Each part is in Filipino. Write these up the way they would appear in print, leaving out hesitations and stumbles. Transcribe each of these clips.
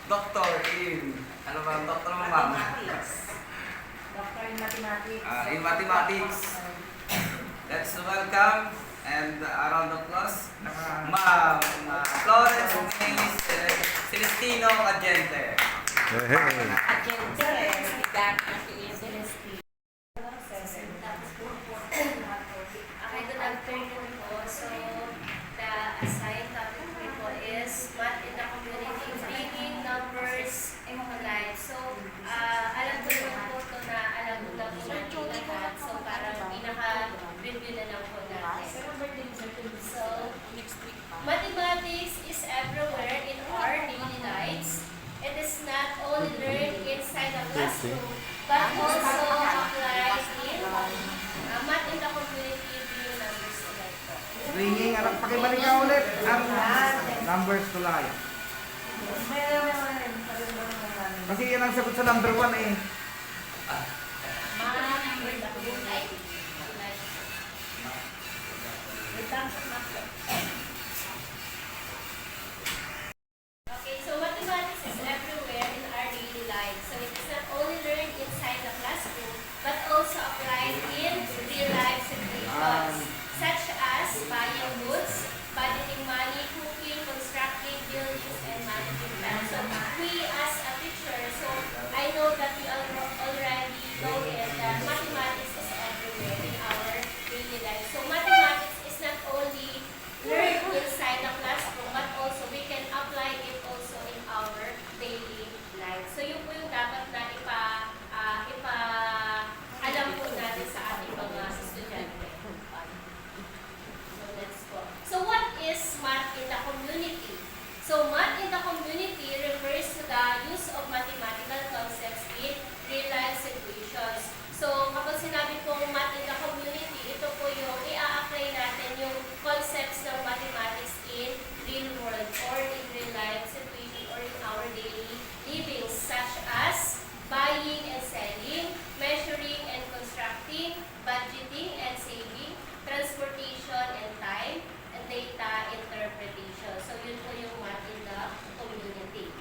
Doctor in, ano ba ang doctor mo, ma'am? Doctor in Mathematics. In Mathematics. Let's welcome and a round of applause, Ma'am Florence Celestino Agente. Agente. Okay, good afternoon po. So, the assigned topic po is Math in the Community, Reading, Numbers, and Life. So, alam ko naman po ito na alam ko na po natin lahat. So, parang pinaka-review na lang po natin. So, mathematics is everywhere in our daily lives. It is not only learned inside the classroom, but also applied in Math in the Community, Reading, Numbers, and Life po. Ringing, anak, pakibalik ka ulit. Numbers to life. Kasi yan ang sagot sa number 1 eh. Math in the Community. Okay, so mathematics is everywhere in our daily lives. So it is not only learned inside the classroom, but also applied in real life situations, such as buying goods, budgeting money, cooking, constructing buildings, and managing time. So we as a teacher, so I know that we already know it, that mathematics is everywhere in our daily life. So mathematics is not only learned inside the classroom, but also we can apply it also in our daily life. So yun po yung dapat na alam po natin sa ating mga estudyante. So let's go. So what is math in the community? So math in the community refers to the use of mathematical concepts in real life situations. So kapag sinabi pong math in the community, ito po yung i-a-apply natin yung concepts ng mathematics in real world or in real life situation or in our daily living, such as buying and selling, measuring and constructing, budgeting and saving, transportation and time, and data interpretation. So yun po yung math in the community.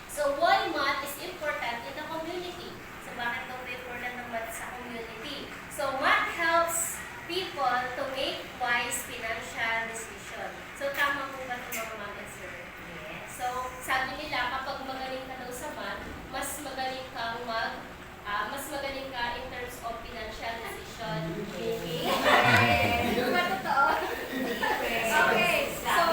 So why math is important in the community? So bakit ito important ng math sa community? So math helps people to make wise financial decisions. So tama po ba ito mga mga sir? Yes. So sabi nila kapag magaling ka daw sa math, mas magaling ka in terms of financial decision making. Totoo. Okay. So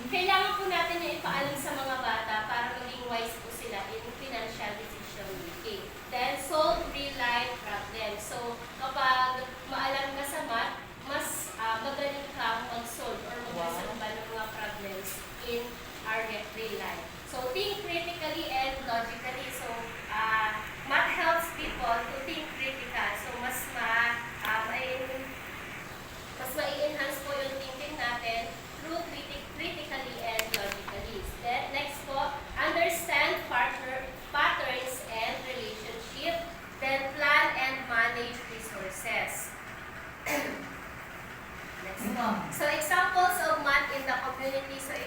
kailangan po natin na ipaalam sa mga bata para maging wise po sila in financial decision making. Then solve real life problems. So kapag maalam ka sa math, mas magaling kang mag-solve or mag-resolve ng mga problems in our real life. So think critically and logically. So math helps people to think critical. So mas ma-enhance po yung thinking natin through critically and logically. Then next po, understand patterns and relationship. Then plan and manage resources. Next po. So examples of math in the community. So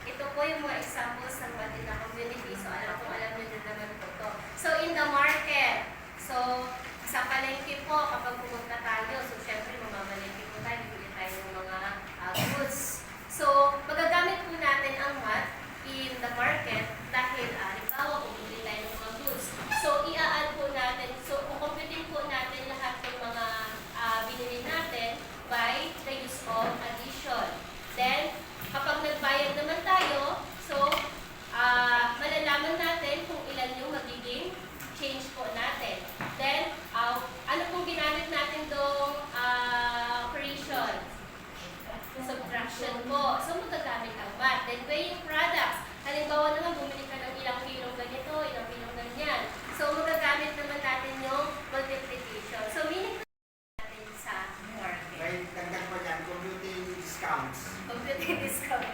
ito po yung mga examples ng math in the community. So alam niyo din naman po ito. So in the market. So sa palengke po, kapag pumunta tayo, so syempre mamamalengke po tayo, bibili tayo ng mga goods. So magagamit po natin ang math in the market dahil halimbawa bumili tayo ng mga goods. So i-add po natin, so kukumpitin po natin lahat ng mga binili natin by the use of addition. Then kapag nagbayad naman tayo, so malalaman natin kung ilan yung magiging change po natin. Then ano pong ginamit natin doong operation? Subtraction po. So magagamit ang math. Then weighing products. Halimbawa naman bumili ka ng ilang kilong ganito, ilang kilong ganyan. So magagamit naman natin yung multiplication. So meaning natin sa market. Right, dagdag pa dyan, computing discounts. Computing discount.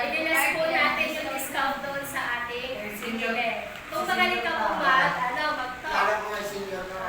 I-less po natin yung discount doon sa ating binili. Kung magaling ka po mag-talk. Kala ko nga senior na.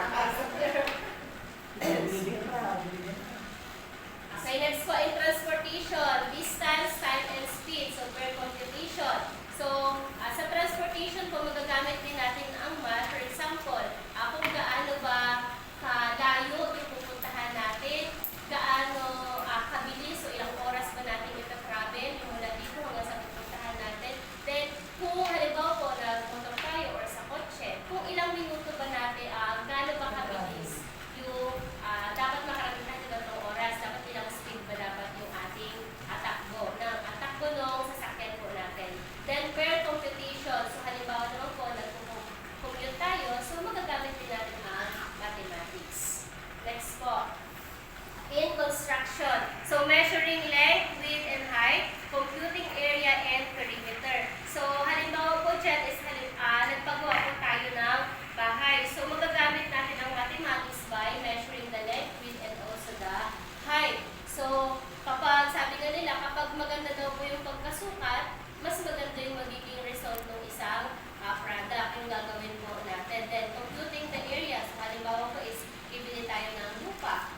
So, measuring length, width, and height, computing area, and perimeter. So, halimbawa po dyan is nagpagawa po tayo ng bahay. So, magagamit natin ang mathematics by measuring the length, width, and also the height. So, kapag sabi nga nila, kapag maganda daw po yung pagkasukat, mas maganda yung magiging result ng isang product yung gagawin po natin. Then, computing the area. So, halimbawa po is, bibili tayo ng lupa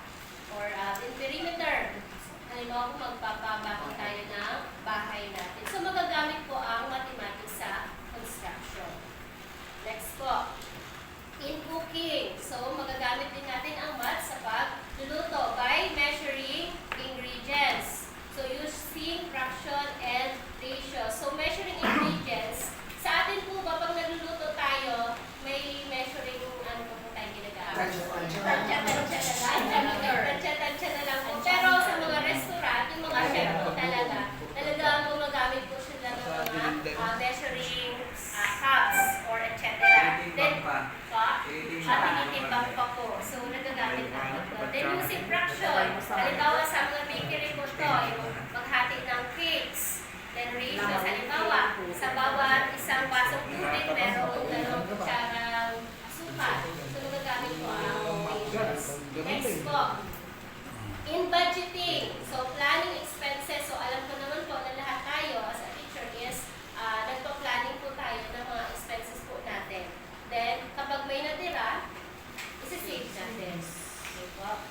or in perimeter. Halimbawa po, magpapabakon tayo ng bahay natin. So, magagamit po ang mathematics sa construction. Next po. In cooking. So, magagamit din natin ang math sa pagluluto by measuring ingredients. So, using fraction and ratio. So, measuring ingredients. Sa atin po ba, pag nagluluto tayo, may measuring, ano po tayo ginagamit? Tansya na lang po. Pero sa mga restaurant, yung mga chef po talagang gumagamit po sila ng mga measuring cups or etc. Then, tinitimbang pa po. So, nagagamit natin po. Then, using fraction. Halimbawa sa mga bakery po to, yung maghati ng cakes. Then, ratio. Halimbawa, sa bawat isang basong tubig, merong 2 kutsarang sukat. So, nagagamit po ang ratios. Next po. In budgeting. So, planning expenses. So, alam ko naman po na lahat tayo as a teacher is nagpa-planning po tayo ng mga expenses po natin. Then, kapag may natira, isi-save natin. Okay po.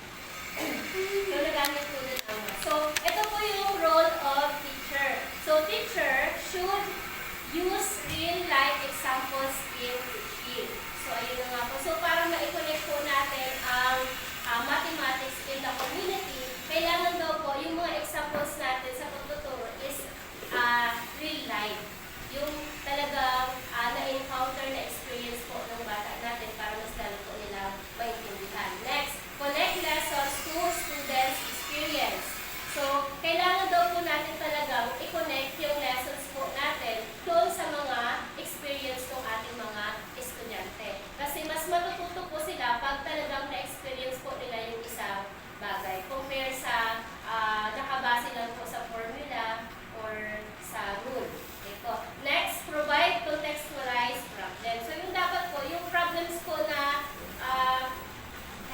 So, nagamit po din ang So, ito po yung role of teacher. So, teacher should use real-life examples in teaching. So, ayun na nga po. So, para ma-connect po natin ang mathematics in the community, kailangan daw po yung mga examples natin sa pagtuturo is real life. Yung talagang na-encounter na experience po ng bata natin para mas lalo po nila maintindihan. Next, connect lessons to students' experience. So, kailangan daw po natin talagang i-connect yung lessons po natin doon sa mga experience ng ating mga estudyante. Kasi mas matututo po sila pag talagang na-experience po nila yung isang bagay. Compare sa nakabase lang po sa formula or sa rule. Okay po. Next, provide contextualized problem. So, yung dapat po, yung problems po na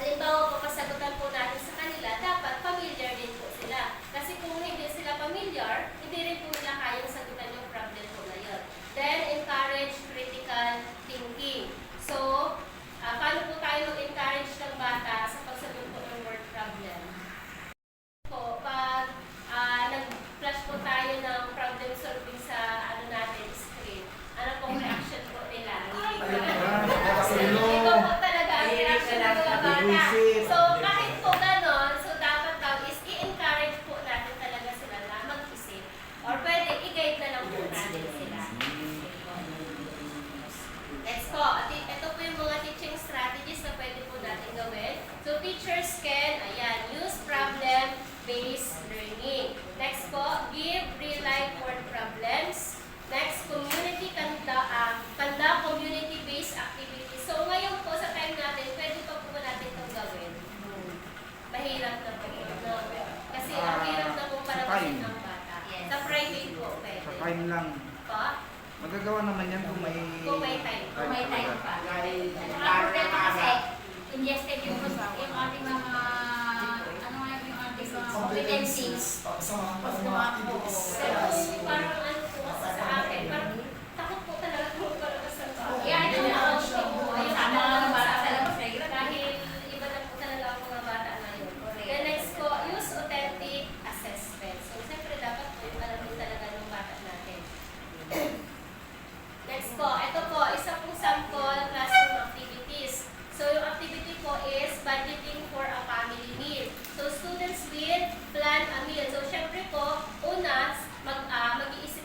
halimbawa po pasagutan po natin sa kanila, dapat familiar din po sila. Kasi kung hindi sila familiar, hindi rin po nila kayang sagutan yung problem po na yun. Then, encourage critical thinking. So, paano po tayo mag-encourage ng bata sa pagsagot po ng word problem? Po, pag nag-flash po tayo ng problem solving sa natin, screen, ano pong reaction po nila? Ito po talaga ang reaction ng mga bata. So, kahit po ganon, so dapat daw is i-encourage po natin talaga sila na mag-isip. Or pwede, i-guide na lang po natin sila. Next po, ito po yung mga teaching strategies na pwede po natin gawin. So, teachers can, use problem-based learning. Next po, give real-life word problems. Next, conduct community-based activities. So, ngayon po, sa time natin, pwede pa po natin itong gawin. Mahirap na po. No? Kasi ang hirap na po para kasi ng bata. Sa private po, pwede. Sa time lang. Pa? Magagawa naman yan kung may... time. Kung may time pa. Ang problema kasi, ingested yung ating mga, ano nga yung ating mga competencies. Mas lumakos. Pero parang ano po sa akin, parang takot po talaga po palabas ng bata. Yan, ito na ako siya. Yung Sama talagang ng bata sa- sa labas, mahirap. Dahil iba na po talaga ang mga bata ngayon. Then next po, use authentic assessment. So, siyempre dapat po yung alam din talaga ng bata natin. Next po, ito po, isa pong sample classroom activities. So, yung activity po is budgeting for a family meal. So, students will plan a meal. So, syempre po, una, mag-iisip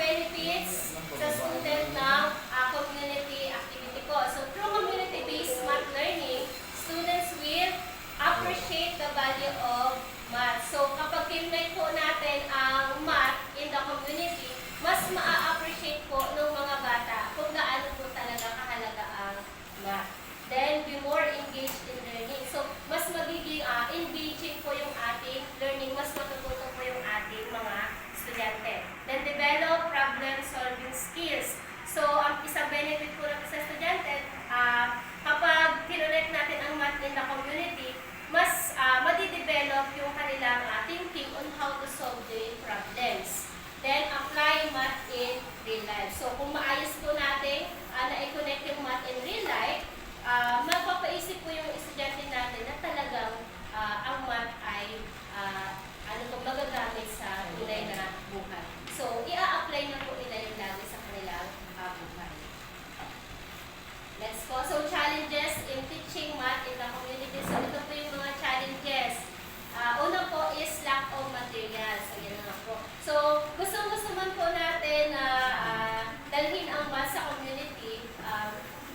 benefits sa student ng community activity ko. So, through community-based math learning, students will appreciate the value of math. So, kapag kinlay po natin ang math in the community, mas ma-appreciate po ng mga bata kung gaano po talaga kahalaga ang math. Then, be more engaged in learning. So, mas magiging engaging po yung ating learning, mas matututo po yung ating mga estudyante. Then, develop problem-solving skills. So, ang isang benefit po natin sa estudyante, kapag kinonect natin ang math in the community, mas madidevelop yung kanilang thinking on how to solve the problems. Then, apply math in real life. So, kung maayos po natin na-connect yung math in real life, mapapaisip po yung estudyante natin na talagang ang math ay magagamit sa tunay na buhay. So, i-a-apply na po nila yung lagi sa kanilang buhay. Next po. So, challenges in teaching math in the community. So, ito po yung mga challenges. Una po is lack of materials. So, yan na po. So, gusto man po natin na dalhin ang math sa community,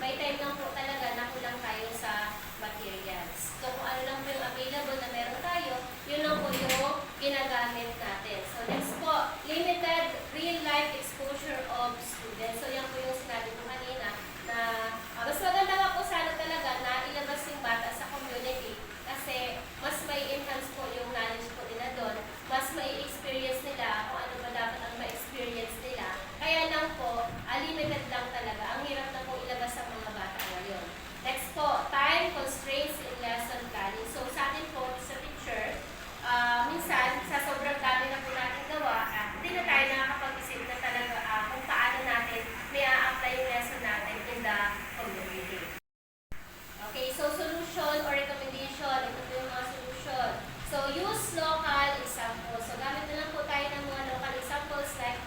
may time lang po talaga na kulang tayo sa materials. So, kung ano lang po yung available na meron tayo, yun lang po yung ginagamit natin. So, next po, limited real-life exposure of students. So, yan po yung sinabi ko kanina na mas maganda nga po sana talaga na ilabas yung bata sa community kasi mas may enhance po yung knowledge po nila doon, mas may experience nila kung ano ba dapat ang ma-experience nila. Kaya lang po, limited lang talaga. Ang hirap na po ilabas sa mga bata ngayon. Next po, time constraints in lesson planning. So sa atin po, sa teacher, minsan, sa sobrang dami na po natin gawa, hindi na tayo nakakapag-isip na talaga kung paano natin may a-apply yung lesson natin in the community. Okay, so solution or recommendation, ito po yung mga solution. So use local examples. So gamit na lang po tayo ng mga local examples like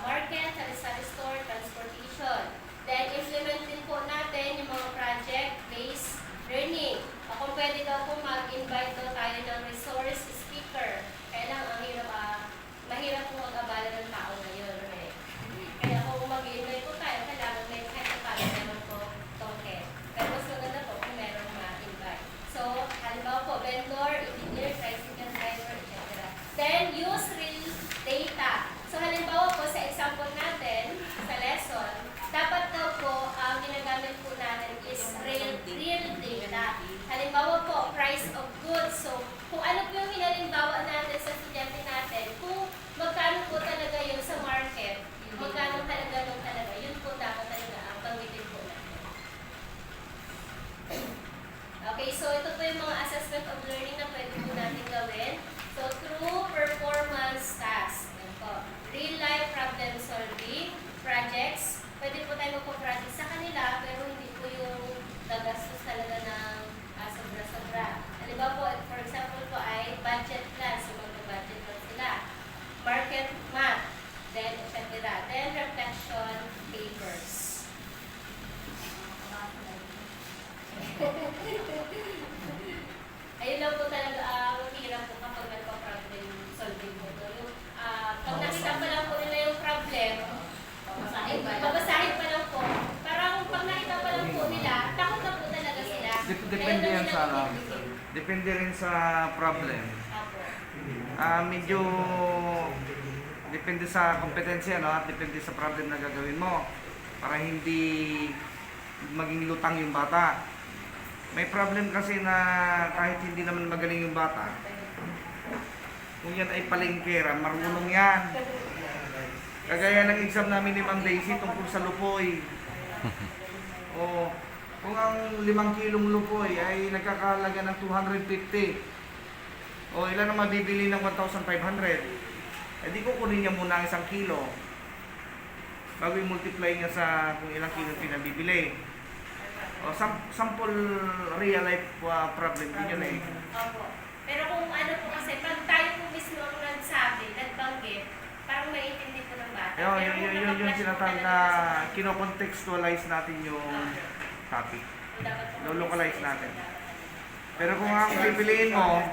market, sari-sari store, transportation. Then implement din po natin yung mga project-based learning. Kung pwede daw po mag-invite daw tayo ng resource speaker. Kaya lang mahirap po mag-abala ng tao ngayon. Okay? Kaya kung mag-invite po tayo, kailangan may kahit paano meron po token. Pero mas maganda po kung meron ma-invite. So, halimbawa po, vendor, engineer, tricycle driver, etc. Then, use real data. So, halimbawa po, sa example natin, sa lesson, dapat daw po, ang ginagamit po natin is real data. Halimbawa po, price of goods. So, kung ano po yung hinalimbawa natin sa estudyante natin, kung magkano po talaga yun sa market, magkano talaga, yun po dapat talaga ang banggitin po natin. Okay, so ito po yung mga assessment of learning na pwede po natin gawin. So, through performance tasks. Real life problem solving projects. Pwede po tayo magpo-project sa kanila, pero hindi po yung gagastos talaga ng sobra-sobra. Halimbawa po, for example po ay budget plan. So, mag-budget plan sila. Market math. Then, etc. Then, reflection papers. Ayun lang po talaga, hirap po kapag nagpa-problem solving po. Yung, pag nakita pa lang po nila yung problem, babasahin pa lang po. Parang pag nakita pa lang po nila, takot na po talaga sila. Depende yan sa depende rin sa problem. Medyo depende sa kompetensya, no? At depende sa problem na gagawin mo para hindi maging lutang yung bata. May problem kasi na kahit hindi naman magaling yung bata, kung yan ay palengkera, marunong yan. Kagaya ng exam namin ni Ma'am Daisy tungkol sa lupoy. O, kung ang 5 kilong lupoy ay nagkakahalaga ng 250, o ilan ang mabibili ng 1,500, eh di kukunin niya muna ang 1 kilo bago i-multiply niya sa kung ilang kilo pinabibili. O, sample real life problem din yun eh. Opo. Pero kung ano po kasi, pag tayo po mismo ang nagsabi, nagbanggit, parang maiintindi po ng bata. Yun yung sinatawag na kino-contextualize natin yung topic. Lo-localize natin. Pero kung ang pipiliin mo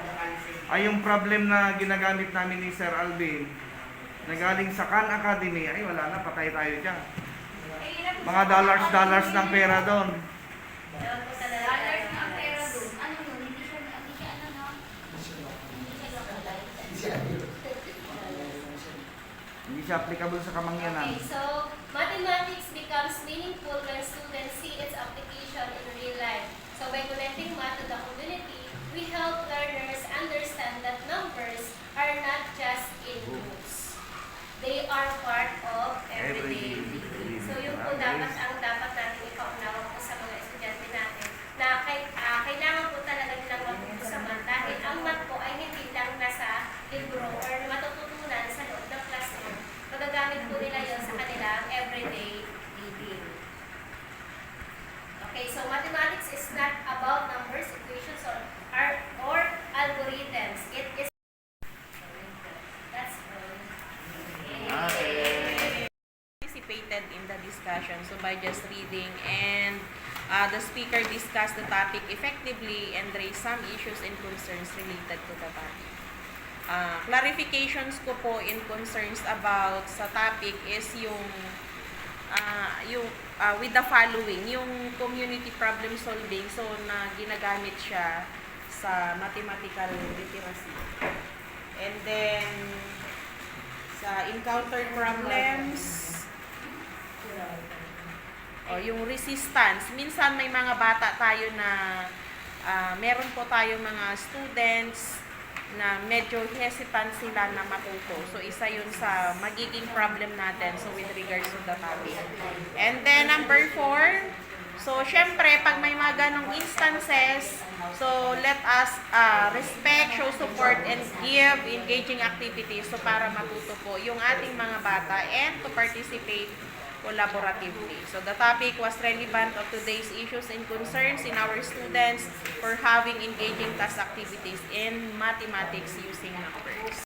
ay yung problem na ginagamit namin ni Sir Alvin, na galing sa Khan Academy, ay wala na, patay tayo dyan. Mga dollars ng pera doon. Ewan ko talaga. Dollars na ang pera doon. Ano yun? Hindi siya ano no? Hindi siya lokalay. Hindi siya applicable sa kamangyanan. Okay, so mathematics becomes meaningful when students see its application in real life. So by connecting math to the community, we help learners understand that numbers are not just in books. They are part of everyday living. So yun po dapat natin ipaunawa po sa mga estudyante natin na kailangan po talaga nilang matuto sa math dahil ang math po ay hindi lang nasa libro or matututunan sa loob ng classroom. Magagamit po nila yon sa kanilang everyday living. Okay, so mathematics is not about numbers, equations, or algorithms. It is that's all. Participated in the discussion, so by just reading, and the speaker discussed the topic effectively and raised some issues and concerns related to the topic. Clarifications ko po in concerns about sa topic is yung with the following, yung community problem solving, so na ginagamit siya sa mathematical literacy. And then sa encountered problems, yung resistance. Minsan may mga bata tayo na meron po tayo mga students na medyo hesitant sila na matuto. So, isa yun sa magiging problem natin, so with regards to the topic. And then, number 4, so, syempre, pag may mga ganong instances, so, let us respect, show support, and give engaging activities, so, para matuto po yung ating mga bata and to participate collaboratively. So, the topic was relevant of today's issues and concerns in our students for having engaging task activities in mathematics using numbers.